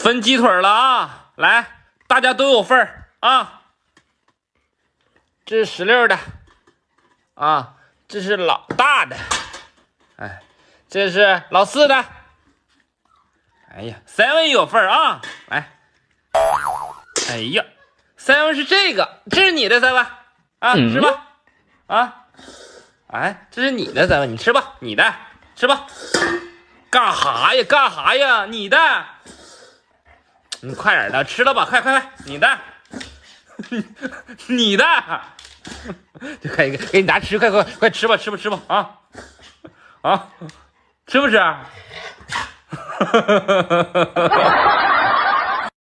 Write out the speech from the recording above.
分鸡腿了啊！来，大家都有份儿啊！这是16的啊，这是老大的，哎，这是老4的。哎呀，7也有份儿啊！来，哎呀，7是这个，这是你的7啊，吃吧啊！哎，这是你的7，你吃吧，你的吃吧。干哈呀？干哈呀？你的，你快点的，吃了吧，快，你的，你的，就可以给你拿吃，快吃吧，吃吧啊，吃不吃？